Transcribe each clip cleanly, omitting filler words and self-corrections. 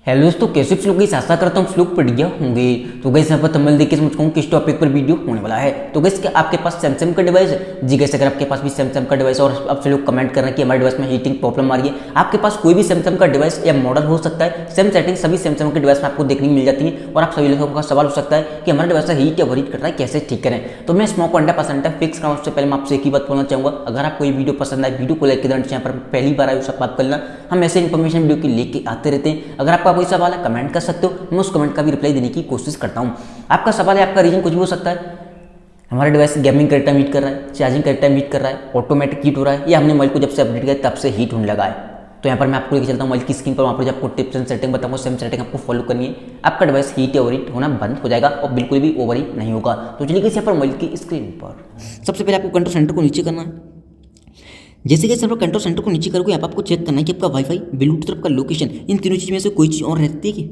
Hello दोस्तों, कैसे आप लोग? आशा करता हूँ आप लोग बढ़िया होंगे। तो गैस यहाँ पर थंबनेल देख के समझ कहूँ किस टॉपिक पर वीडियो होने वाला है। तो गैस क्या आपके पास सैमसंग का डिवाइस है? जी गैस, अगर आपके पास भी सैमसंग का डिवाइस और आप लोग कमेंट कर रहे हैं कि हमारे डिवाइस में हीटिंग प्रॉब्लम आ रही है, आपके पास कोई भी सैमसंग का डिवाइस या मॉडल हो सकता है। सेम सेटिंग सभी सैमसंग के डिवाइस में आपको देखने मिल जाती है और आप सभी लोगों का सवाल हो सकता है कि हमारे डिवाइस हीट या हीट कर रहा है, कैसे ठीक करें। तो मैं स्मोक 100% फिक्स कराऊँ उससे पहले मैं आपसे एक ही बात बोलना चाहूँगा, अगर आपको ये वीडियो पसंद आए, वीडियो को लाइक कर पर पहली बार आए सब्सक्राइब करना। हम ऐसे इन्फॉर्मेशन वीडियो की लेके आते रहते हैं। अगर आपका कोई सवाल है कमेंट कर सकते हो, मैं उस कमेंट का भी रिप्लाई देने की कोशिश करता हूं। आपका सवाल है, आपका रीजन कुछ भी हो सकता है। हमारा डिवाइस गेमिंग करते टाइम हीट कर रहा है, चार्जिंग करते टाइम हीट कर रहा है, ऑटोमेटिक हीट हो रहा है, या हमने मोबाइल को जब से अपडेट किया तब से हीट होने लगा है। तो यहाँ पर मैं आपको लेके चलता हूँ मोबाइल की स्क्रीन पर, वहाँ पर आपको टिप्स एंड सेटिंग बताऊंगा। सेम सेटिंग आपको फॉलो करनी है, आपका डिवाइस हीट या ओवर हीट होना बंद हो जाएगा और बिल्कुल भी ओवर हीट नहीं होगा। तो चलिए यहाँ पर मोबाइल की स्क्रीन पर सबसे पहले आपको कंट्रोल सेंटर को नीचे करना है। जैसे कि कंट्रोल सेंटर को नीचे करोगे, आपको चेक करना है कि आपका वाईफाई, ब्लूटूथ और आपका लोकेशन, इन तीनों चीज़ में से कोई चीज़ ऑन रहती है कि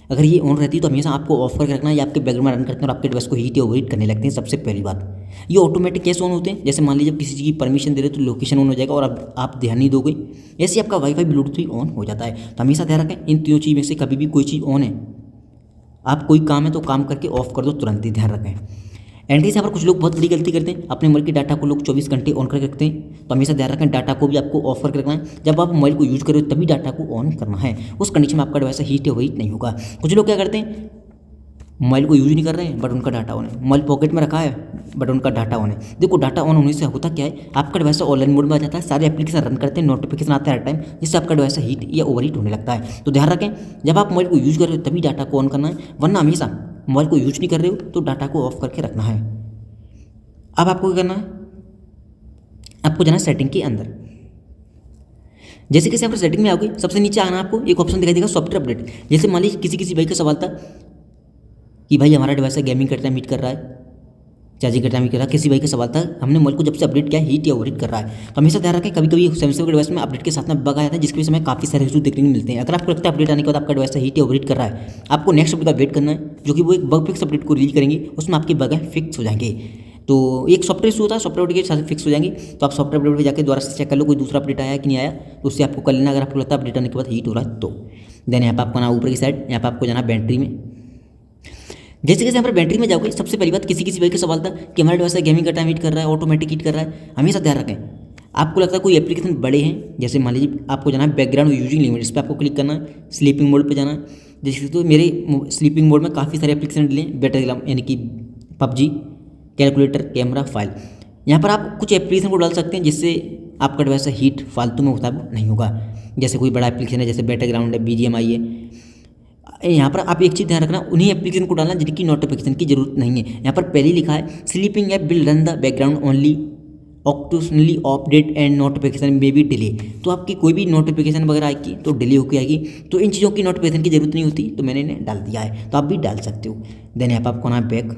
अगर ये ऑन रहती है तो हमेशा आपको ऑफ करके रखना है। या आपके बैकग्राउंड में रन करते हैं और आपके डिवाइस को हीट या ओवर हीट करने लगते हैं। सबसे पहली बात, ये ऑटोमेटिक कैसे ऑन होते हैं? जैसे मान लीजिए किसी चीज़ की परमिशन दे रहे हो तो लोकेशन ऑन हो जाएगा और अब आप ध्यान नहीं दोगे, ऐसे आपका वाईफाई ब्लूटूथ भी ऑन हो जाता है। तो हमेशा ध्यान रखें, इन तीनों चीज़ में से कभी भी कोई चीज़ ऑन है, आप कोई काम है तो काम करके ऑफ कर दो, तुरंत ही ध्यान रखें। एंड यहाँ पर कुछ लोग बहुत बड़ी गलती करते हैं, अपने मोबाइल के डाटा को लोग 24 घंटे ऑन करके रखते हैं। तो हमेशा ध्यान रखें, डाटा को भी आपको ऑफ करके रखना है। जब आप मोबाइल को यूज करो तभी डाटा को ऑन करना है, उस कंडीशन में आपका डिवाइस हीट या हीट नहीं होगा। कुछ लोग क्या करते हैं, मोबाइल को यूज नहीं कर रहे हैं बट उनका डाटा ऑन है, मोबाइल पॉकेट में रखा है बट उनका डाटा ऑन है। देखो, डाटा ऑन होने से होता क्या है, आपका डिवाइस ऑनलाइन मोड में आ जाता है, सारे एप्लीकेशन रन करते हैं, नोटिफिकेशन आते हैं हर टाइम, जिससे आपका डिवाइस हीट या ओवर हीट होने लगता है। तो ध्यान रखें, जब आप मोबाइल को यूज कर रहे हो तभी डाटा को ऑन करना है, वरना हमेशा मोबाइल को यूज नहीं कर रहे हो तो डाटा को ऑफ करके रखना है। अब आपको क्या करना है, आपको जाना सेटिंग के अंदर। जैसे कि यहाँ पर सेटिंग में आओगे, सबसे नीचे आना, आपको एक ऑप्शन दिखाई देगा सॉफ्टवेयर अपडेट। जैसे मान लीजिए किसी भाई का सवाल था कि भाई हमारा डिवाइस गेमिंग करता है हीट कर रहा है, चार्जिंग करता है हीट कर रहा है। किसी भाई का सवाल था, हमने मोबाइल को जब से अपडेट किया हीट या ओवर हीट कर रहा है। तो हमेशा ध्यान रखें, कभी कभी सैमसंग के डिवाइस में अपडेट के साथ में बग आ जाता है, जिसकी वजह से हमें काफ़ी सारे इशू देखने को मिलते हैं। अगर आपको लगता है अपडेट आने के बाद आपका डिवाइस हीट या ओवर हीट कर रहा है, आपको नेक्स्ट अपडेट का वेट करना है, जो कि वो एक बग फिक्स अपडेट को रिलीज करेंगे, उसमें आपके बग फिक्स हो जाएंगे। तो एक सॉफ्टवेयर इशू होता है, सॉफ्टवेयर अपडेट के साथ फिक्स हो जाएंगे। तो आप सॉफ्टवेयर अपडेट पर जाकर दोबारा से चेक कर लो कोई दूसरा अपडेट आया कि नहीं आया, तो उससे आपको कर लेना। अगर आपको लगता है अपडेट आने के बाद हीट हो रहा है तो देन यहाँ पर आपको ना ऊपर की साइड, यहाँ पर आपको जाना बैटरी में। जैसे कि यहाँ पर बैटरी में जाओगे, सबसे पहली बात, किसी भाई का सवाल था कि हमारे डिवाइस गेमिंग का टाइम हीट कर रहा है, ऑटोमेटिक हीट कर रहा है। हमेशा ध्यान रखें, आपको लगता है कोई एप्लीकेशन बड़े हैं, जैसे मान लीजिए आपको जाना है बैकग्राउंड यूजिंग लिमिट, इस पर आपको क्लिक करना है, स्लीपिंग मोड पे जाना है। जैसे तो मेरे स्लीपिंग मोड में काफ़ी सारे एप्लीकेशन डले हैं, बैटरी यानी कि पबजी, कैलकुलेटर, कैमरा, फाइल। यहाँ पर आप कुछ एप्लीकेशन को डाल सकते हैं जिससे आपका डिवाइस हीट फालतू में होता है नहीं होगा। जैसे कोई बड़ा एप्लीकेशन है, जैसे बैटरग्राउंड है, BGMI है। यहाँ पर आप एक चीज़ ध्यान रखना, उन्हीं एप्लीकेशन को डालना जिनकी नोटिफिकेशन की जरूरत नहीं है। यहाँ पर पहले लिखा है sleeping app will run the background only, occasionally update and notification में भी डिले। तो आपकी कोई भी नोटिफिकेशन वगैरह आएगी तो डिले होकर आएगी। तो इन चीज़ों की नोटिफिकेशन की जरूरत नहीं होती, तो मैंने इन्हें डाल दिया है, तो आप भी डाल सकते हो। देन यहाँ पर आपको ना बैक,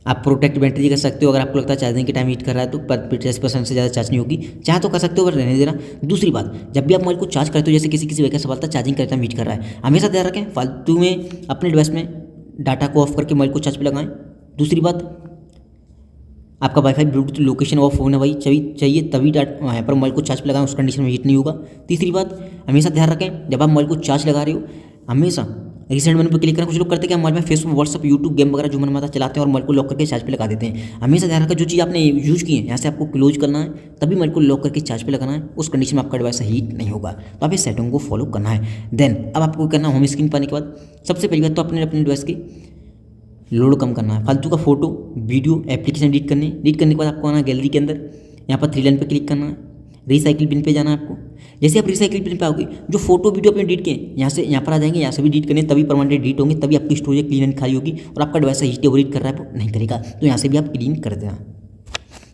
आप प्रोटेक्ट बैटरी कर सकते हो। अगर आपको लगता है चार्जिंग के टाइम हीट कर रहा है तो 50% से ज़्यादा चार्ज नहीं होगी, चाहे तो कर सकते हो, अगर रहने देना। दूसरी बात, जब भी आप मोबाइल को चार्ज करते हो, जैसे किसी वजह का सवाल था चार्जिंग करते टाइम हीट कर रहा है, हमेशा ध्यान रखें फालतू में अपने डिवाइस में डाटा को ऑफ करके मोबाइल को चार्ज पर लगाएं। दूसरी बात, आपका वाईफाई ब्लूटूथ लोकेशन ऑफ होना वही चाहिए, तभी यहाँ पर मोबाइल को चार्ज पर लगाएं, उस कंडीशन में हीट नहीं होगा। तीसरी बात, हमेशा ध्यान रखें, जब आप मोबाइल को चार्ज लगा रहे हो, हमेशा रिसेंट मेनू पर क्लिक करना। कुछ लोग करते हैं कि मोबाइल में फेसबुक, व्हाट्सअप, यूट्यूब, गेम वगैरह जो मन माता चलाते हैं और मोबाइल को लॉक करके चार्ज पे लगा देते हैं। हमेशा ध्यान रखा, जो चीज़ आपने यूज की है यहाँ से आपको क्लोज करना है, तभी मोबाइल को लॉक करके चार्ज पे लगाना है, उस कंडीशन में आपका डिवाइस हीट नहीं होगा। तो आप इस सेटिंग को फॉलो करना है। देन अब आपको करना है, होम स्क्रीन पर आने के बाद सबसे पहली बात तो अपने डिवाइस की लोड कम करना है। फालतू का फोटो, वीडियो, एप्लीकेशन डिलीट करने के बाद आपको आना गैलरी के अंदर, यहाँ पर 3 लाइन पर क्लिक करना है, रिसाइकिल बिन पे जाना है आपको। जैसे आप रिसाइकिल बिन पे आओगे, जो फोटो वीडियो आपने डिलीट किए यहाँ पर आ जाएंगे, यहाँ से भी डिलीट करने, तभी परमानेंट डिलीट होंगे, तभी आपकी स्टोरेज क्लीन एंड खाली होगी और आपका डिवाइस हीट ओवर हीट कर रहा है वो नहीं करेगा। तो यहाँ से भी आप क्लीन कर देना।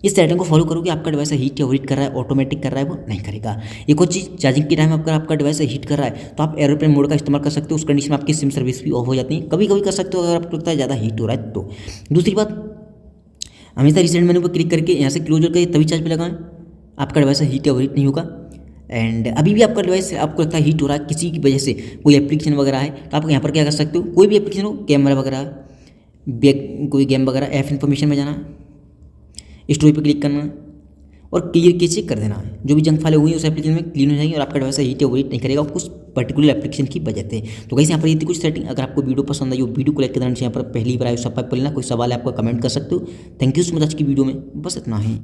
इस सेटिंग को फॉलो करोगे, आपका डिवाइस हीट या ओवर हीट कर रहा है, ऑटोमेटिक कर रहा है वो नहीं करेगा। एक और चीज़, चार्जिंग के टाइम अगर आपका डिवाइस हीट कर रहा है तो आप एरोप्लेन मोड का इस्तेमाल कर सकते हो, उस कंडीशन में आपकी सिम सर्विस भी ऑफ हो जाती है, कभी कभी कर सकते हो अगर आपको लगता है ज़्यादा हीट हो रहा है तो। दूसरी बात, हमेशा रिसेंट मेनू पर क्लिक करके यहाँ से क्लोज करके तभी चार्ज पे लगाएं, आपका डिवाइस हीट या ओवर हीट नहीं होगा। एंड अभी भी आपका डिवाइस आपको लगता है हीट हो रहा है किसी की वजह से, कोई एप्लीकेशन वगैरह है, तो आप यहाँ पर क्या कर सकते हो, कोई भी एप्लीकेशन हो, कैमरा वगैरह, कोई गेम वगैरह, ऐप इन्फॉर्मेशन में जाना, स्टोरी पे क्लिक करना, और क्लियर के चेक कर देना है। जो भी जंक फाइलें हुई उस एप्लीकेशन में क्लीन हो जाएंगी और आपका डिवाइस हीट या ओवरहीट नहीं करेगा कुछ पर्टिकुलर एप्लीकेशन की वजह से। तो गाइस यहाँ पर ये थी कुछ सेटिंग। अगर आपको वीडियो पसंद आई हो वीडियो को लाइक कर देना, यहाँ पर पहली बार आए सब्सक्राइब कर लेना। कोई सवाल है आपको कमेंट कर सकते हो। थैंक यू सो मच आज की वीडियो में बस इतना ही।